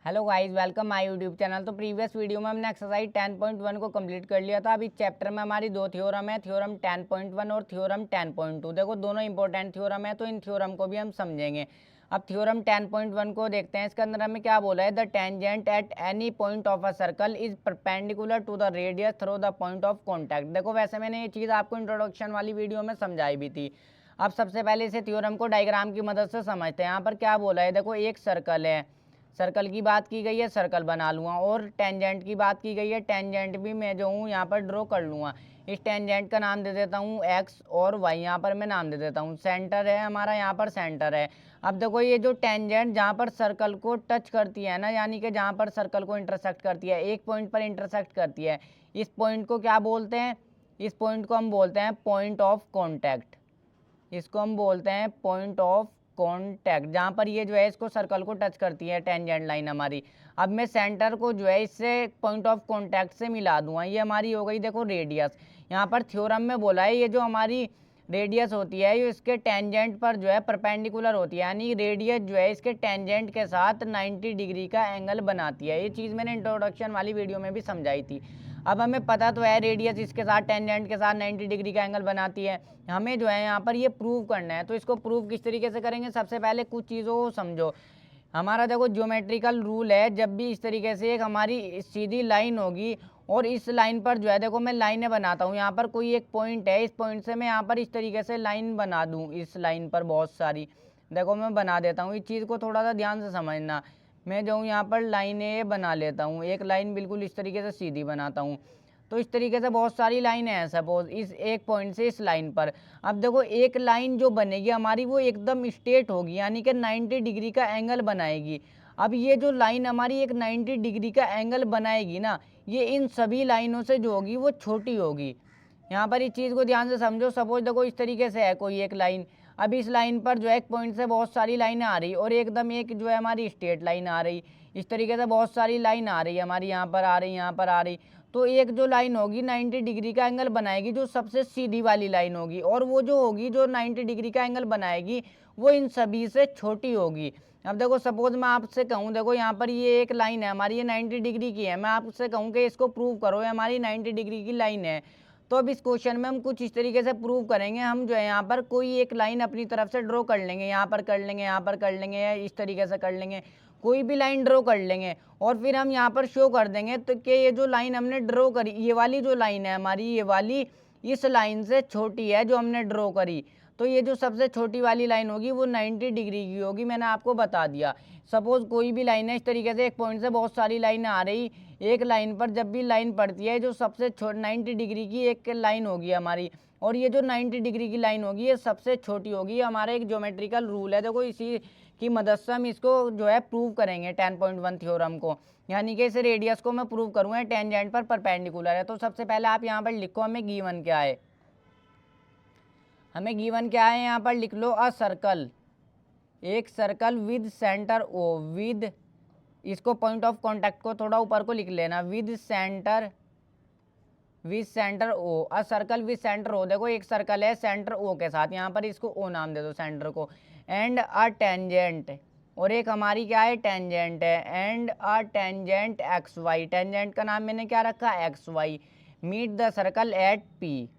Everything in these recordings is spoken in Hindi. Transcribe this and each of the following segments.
Hello guys, welcome my YouTube channel. तो प्रीवियस वीडियो में हमने एक्सरसाइज 10.1 को कंप्लीट कर लिया था। अभी चैप्टर में हमारी दो थ्योरम है, थ्योरम 10.1 और थ्योरम 10.2। देखो दोनों इंपॉर्टेंट थ्योरम है, तो इन थ्योरम को भी हम समझेंगे। अब थ्योरम 10.1 को देखते हैं। इसके अंदर हमें क्या बोला है, the tangent at any point of a circle is perpendicular to the radius through the point of contact. देखो वैसे मैंने ये चीज़ आपको इंट्रोडक्शन वाली वीडियो में समझाई भी थी। अब सबसे पहले इसे थ्योरम को डायग्राम की मदद से समझते हैं। यहाँ पर क्या बोला है, देखो एक सर्कल है, सर्कल की बात की गई है, सर्कल बना लूँगा। और टेंजेंट की बात की गई है, टेंजेंट भी मैं जो हूँ यहाँ पर ड्रॉ कर लूँगा। इस टेंजेंट का नाम दे देता हूँ एक्स और वाई, यहाँ पर मैं नाम दे देता हूँ। सेंटर है हमारा, यहाँ पर सेंटर है। अब देखो ये जो टेंजेंट जहाँ पर सर्कल को टच करती है ना, यानी कि जहाँ पर सर्कल को इंटरसेक्ट करती है, एक पॉइंट पर इंटरसेक्ट करती है, इस पॉइंट को क्या बोलते हैं, इस पॉइंट को हम बोलते हैं पॉइंट ऑफ कॉन्टैक्ट। इसको हम बोलते हैं पॉइंट ऑफ कॉन्टैक्ट, जहाँ पर ये जो है इसको सर्कल को टच करती है टेंजेंट लाइन हमारी। अब मैं सेंटर को जो है इससे पॉइंट ऑफ कॉन्टैक्ट से मिला दूंगा। ये हमारी हो गई देखो रेडियस। यहाँ पर थ्योरम में बोला है ये जो हमारी रेडियस होती है ये इसके टेंजेंट पर जो है परपेंडिकुलर होती है, यानी रेडियस जो है इसके टेंजेंट के साथ 90 डिग्री का एंगल बनाती है। ये चीज़ मैंने इंट्रोडक्शन वाली वीडियो में भी समझाई थी। अब हमें पता तो है रेडियस इसके साथ टेंजेंट के साथ 90 डिग्री का एंगल बनाती है। हमें जो है यहाँ पर ये प्रूव करना है। तो इसको प्रूव किस तरीके से करेंगे, सबसे पहले कुछ चीज़ों को समझो। हमारा देखो ज्योमेट्रिकल रूल है, जब भी इस तरीके से एक हमारी सीधी लाइन होगी और इस लाइन पर जो है देखो मैं लाइनें बनाता हूँ। यहाँ पर कोई एक पॉइंट है, इस पॉइंट से मैं यहाँ पर इस तरीके से लाइन बना दूँ। इस लाइन पर बहुत सारी देखो मैं बना देता हूँ। इस चीज़ को थोड़ा सा ध्यान से समझना। मैं जो हूँ यहाँ पर लाइनें बना लेता हूँ, एक लाइन बिल्कुल इस तरीके से सीधी बनाता हूँ। तो इस तरीके से बहुत सारी लाइनें हैं सपोज इस एक पॉइंट से इस लाइन पर। अब देखो एक लाइन जो बनेगी हमारी वो एकदम स्ट्रेट होगी, यानी कि 90 डिग्री का एंगल बनाएगी। अब ये जो लाइन हमारी एक 90 डिग्री का एंगल बनाएगी ना, ये इन सभी लाइनों से जो होगी वो छोटी होगी। यहाँ पर इस चीज़ को ध्यान से समझो। सपोज देखो इस तरीके से है कोई एक लाइन। अब इस लाइन पर जो है एक पॉइंट से बहुत सारी लाइनें आ रही और एकदम एक जो है हमारी स्ट्रेट लाइन आ रही। इस तरीके से बहुत सारी लाइन आ रही हमारी, यहाँ पर आ रही, यहाँ पर आ रही। तो एक जो लाइन होगी 90 डिग्री का एंगल बनाएगी, जो सबसे सीधी वाली लाइन होगी। और वो जो होगी जो 90 डिग्री का एंगल बनाएगी वो इन सभी से छोटी होगी। अब देखो सपोज मैं आपसे कहूँ, देखो यहाँ पर ये एक लाइन है हमारी, ये 90 डिग्री की है। मैं आपसे कहूँ कि इसको प्रूव करो, ये हमारी 90 डिग्री की लाइन है। तो अब इस क्वेश्चन में हम कुछ इस तरीके से प्रूव करेंगे। हम जो है यहाँ पर कोई एक लाइन अपनी तरफ से ड्रॉ कर लेंगे, यहाँ पर कर लेंगे, यहाँ पर कर लेंगे, या इस तरीके से कर लेंगे, कोई भी लाइन ड्रॉ कर लेंगे। और फिर हम यहाँ पर शो कर देंगे तो कि ये जो लाइन हमने ड्रॉ करी, ये वाली जो लाइन है हमारी, ये वाली इस लाइन से छोटी है जो हमने ड्रॉ करी। तो ये जो सबसे छोटी वाली लाइन होगी वो 90 डिग्री की होगी, मैंने आपको बता दिया। सपोज कोई भी लाइन है इस तरीके से, एक पॉइंट से बहुत सारी लाइनें आ रही, एक लाइन पर जब भी लाइन पड़ती है जो सबसे 90 डिग्री की एक लाइन होगी हमारी, और ये जो 90 डिग्री की लाइन होगी ये सबसे छोटी होगी। हमारा एक ज्योमेट्रिकल रूल है, देखो इसी की मदद से हम इसको जो है प्रूव करेंगे 10.1 थ्योरम को। यानी कि इस रेडियस को मैं प्रूव करूँगा टेंजेंट पर परपेंडिकुलर है। तो सबसे पहले आप यहाँ पर लिखो हमें गिवन क्या है। हमें गिवन क्या है यहाँ पर लिख लो, अ सर्कल, एक circle with centre O, with, इसको पॉइंट ऑफ कांटेक्ट को थोड़ा ऊपर को लिख लेना, with centre O, a circle with centre O. देखो एक सर्कल है सेंटर ओ के साथ, यहाँ पर इसको ओ नाम दे दो सेंटर को। एंड अ टेंजेंट, और एक हमारी क्या है टेंजेंट है। And a tangent X Y, tangent का नाम मैंने क्या रखा X Y. Meet the circle at P,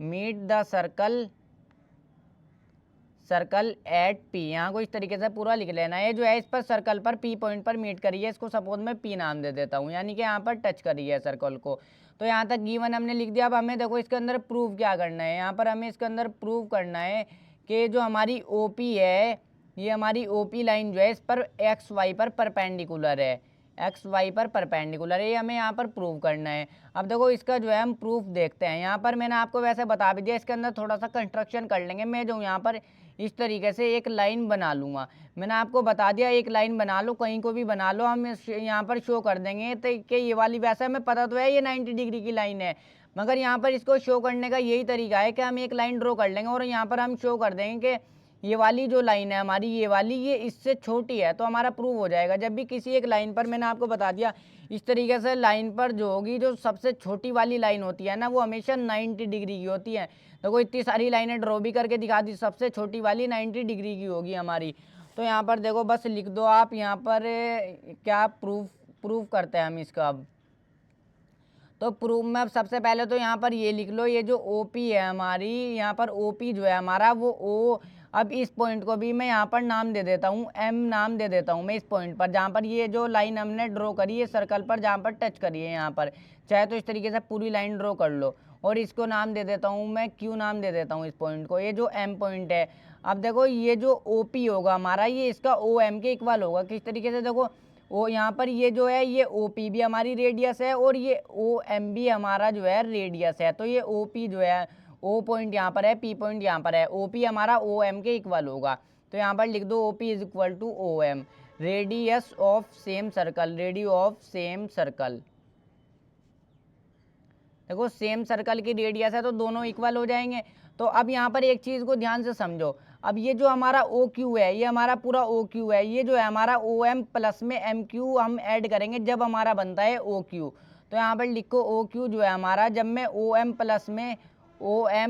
meet the circle at P. यहाँ को इस तरीके से पूरा लिख लेना है। जो है इस पर सर्कल पर पी पॉइंट पर मीट करी है, इसको सपोज मैं पी नाम दे देता हूँ, यानी कि यहाँ पर टच करी है सर्कल को। तो यहाँ तक गिवन हमने लिख दिया। अब हमें देखो इसके अंदर प्रूव क्या करना है। यहाँ पर हमें इसके अंदर प्रूव करना है कि जो हमारी ओ पी है, ये हमारी ओ पी लाइन जो है इस पर एक्स वाई पर परपेंडिकुलर है, एक्स वाई पर परपेंडिकुलर है। ये हमें यहाँ पर प्रूव करना है। अब देखो इसका जो है हम प्रूफ देखते हैं। यहाँ पर मैंने आपको वैसे बता भी दिया, इसके अंदर थोड़ा सा कंस्ट्रक्शन कर लेंगे। मैं जो यहाँ पर इस तरीके से एक लाइन बना लूँगा, मैंने आपको बता दिया एक लाइन बना लो, कहीं को भी बना लो, हम यहाँ पर शो कर देंगे तो कि ये वाली, वैसे हमें पता तो है ये 90 डिग्री की लाइन है, मगर यहाँ पर इसको शो करने का यही तरीका है कि हम एक लाइन ड्रॉ कर लेंगे और यहाँ पर हम शो कर देंगे कि ये वाली जो लाइन है हमारी, ये वाली ये इससे छोटी है, तो हमारा प्रूव हो जाएगा। जब भी किसी एक लाइन पर, मैंने आपको बता दिया इस तरीके से, लाइन पर जो होगी जो सबसे छोटी वाली लाइन होती है ना वो हमेशा 90 डिग्री की होती है। देखो इतनी सारी लाइनें ड्रॉ भी करके दिखा दी, सबसे छोटी वाली 90 डिग्री की होगी हमारी। तो यहाँ पर देखो बस लिख दो आप यहाँ पर क्या प्रूफ करते हैं हम इसका। अब तो प्रूफ में अब सबसे पहले तो यहाँ पर ये लिख लो, ये जो ओपी है हमारी, यहाँ पर ओपी जो है हमारा वो ओ, अब इस पॉइंट को भी मैं यहाँ पर नाम दे देता हूँ, एम नाम दे देता हूँ मैं इस पॉइंट पर, जहाँ पर ये जो लाइन हमने ड्रॉ करी है सर्कल पर जहाँ पर टच करी है यहाँ पर, चाहे तो इस तरीके से पूरी लाइन ड्रॉ कर लो। और इसको नाम दे देता हूँ मैं क्यू नाम दे देता हूँ इस पॉइंट को, ये जो एम पॉइंट है। अब देखो ये जो ओपी होगा हमारा ये इसका ओ एम के इक्वल होगा। किस तरीके से, देखो वो यहाँ पर ये जो है ये ओ पी भी हमारी रेडियस है और ये ओ एम भी हमारा जो है रेडियस है। तो ये ओ पी जो है, ओ पॉइंट यहाँ पर है, पी पॉइंट यहाँ पर है, ओ पी हमारा ओ एम के इक्वल होगा। तो यहाँ पर लिख दो O P is equal to O M, radius of same circle, radius of same circle. देखो सेम सर्कल की रेडियस है तो दोनों इक्वल हो जाएंगे। तो अब यहाँ पर एक चीज़ को ध्यान से समझो, अब ये जो हमारा ओ क्यू है ये हमारा पूरा ओ क्यू है, ये जो है हमारा ओ एम प्लस में एम क्यू हम ऐड करेंगे जब हमारा बनता है ओ क्यू। तो यहाँ पर लिखो ओ क्यू जो है हमारा, जब मैं ओ एम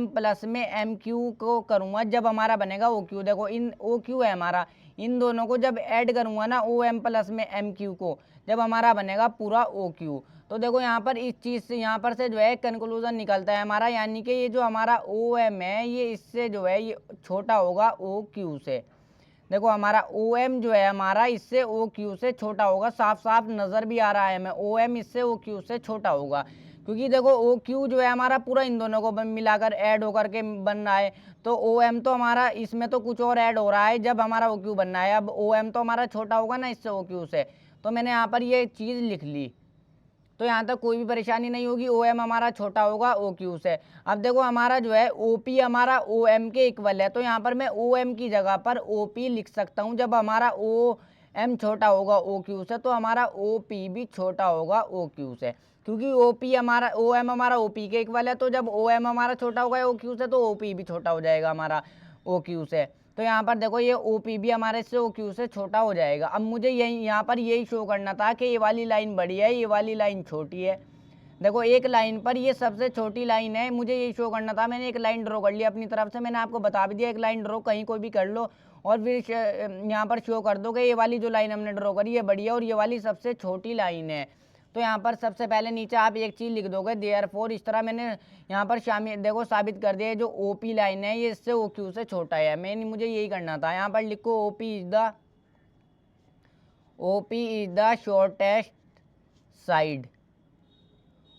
प्लस में एम क्यू को करूँगा जब हमारा बनेगा ओ क्यू। देखो इन ओ क्यू है हमारा, इन दोनों को जब ऐड करूँगा ना ओ एम प्लस में एम क्यू को, जब हमारा बनेगा पूरा ओ क्यू। तो देखो यहाँ पर इस चीज़ से यहाँ पर से जो है कंक्लूजन निकलता है हमारा, यानी कि ये जो हमारा ओ एम है ये इससे जो है ये छोटा होगा ओ क्यू से। देखो हमारा ओ एम जो है हमारा इससे ओ क्यू से छोटा होगा, साफ साफ नज़र भी आ रहा है हमें, ओ एम इससे ओ क्यू से छोटा होगा। क्योंकि देखो ओ क्यू जो है हमारा पूरा इन दोनों को मिलाकर ऐड होकर के बन रहा है। तो ओ एम तो हमारा इसमें तो कुछ और ऐड हो रहा है जब हमारा ओ क्यू बनना है। अब ओ एम तो हमारा छोटा होगा ना इससे ओ क्यू से, तो मैंने यहाँ पर ये चीज़ लिख ली। तो यहाँ तक कोई भी परेशानी नहीं होगी, ओ एम हमारा छोटा होगा ओ क्यू से। अब देखो हमारा जो है ओ पी हमारा ओ एम के इक्वल है, तो यहाँ पर मैं ओ एम की जगह पर ओ पी लिख सकता हूँ। जब हमारा ओ एम छोटा होगा ओ क्यू से तो हमारा ओ पी भी छोटा होगा ओ क्यू से, क्योंकि ओ पी हमारा ओ एम हमारा ओ पी के इक्वल है। तो जब ओ एम हमारा छोटा होगा ओ क्यू से तो ओ पी भी छोटा हो जाएगा हमारा ओ क्यू से। तो यहाँ पर देखो ये ओ पी भी हमारे से ओ क्यू से छोटा हो जाएगा। अब मुझे यही यहाँ पर यही शो करना था कि ये वाली लाइन बड़ी है ये वाली लाइन छोटी है। देखो एक लाइन पर ये सबसे छोटी लाइन है, मुझे यही शो करना था। मैंने एक लाइन ड्रॉ कर लिया अपनी तरफ से, मैंने आपको बता भी दिया एक लाइन ड्रॉ कहीं कोई भी कर लो और फिर यहाँ पर शो कर दो कि ये वाली जो लाइन हमने ड्रॉ करी है बड़ी है और ये वाली सबसे छोटी लाइन है। तो यहाँ पर सबसे पहले नीचे आप एक चीज़ लिख दोगे देयरफॉर, इस तरह मैंने यहाँ पर शामिल देखो साबित कर दिया जो ओ पी लाइन है ये इससे ओ क्यू से छोटा है। मुझे यही करना था। यहाँ पर लिखो O P is the shortest side.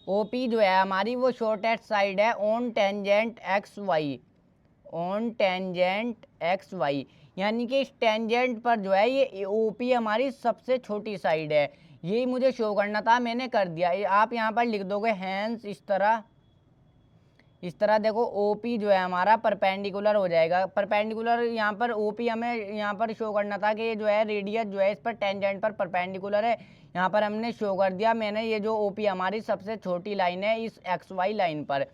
O P जो है हमारी वो शॉर्टेस्ट साइड है on tangent X Y, on tangent X Y, यानी कि इस टेंजेंट पर जो है ये ओ पी हमारी सबसे छोटी साइड है। यही मुझे शो करना था, मैंने कर दिया। आप यहाँ पर लिख दोगे हैंस इस तरह देखो ओ पी जो है हमारा परपेंडिकुलर हो जाएगा। परपेंडिकुलर यहाँ पर ओ पी हमें यहाँ पर शो करना था कि ये जो है रेडियस जो है इस पर टेंजेंट पर परपेंडिकुलर है। यहाँ पर हमने शो कर दिया मैंने, ये जो ओ पी हमारी सबसे छोटी लाइन है इस एक्स वाई लाइन पर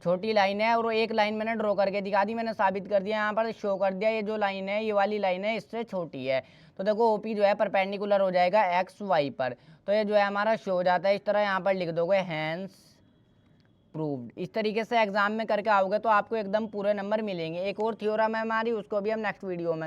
छोटी लाइन है। और एक लाइन मैंने ड्रॉ करके दिखा दी, मैंने साबित कर दिया, यहाँ पर शो कर दिया ये जो लाइन है ये वाली लाइन है इससे छोटी है। तो देखो ओपी जो है परपेंडिकुलर हो जाएगा एक्स वाई पर, तो ये जो है हमारा शो हो जाता है। इस तरह यहाँ पर लिख दोगे हैंस प्रूव्ड। इस तरीके से एग्जाम में करके आओगे तो आपको एकदम पूरे नंबर मिलेंगे। एक और थ्योरम है हमारी, उसको भी हम नेक्स्ट वीडियो में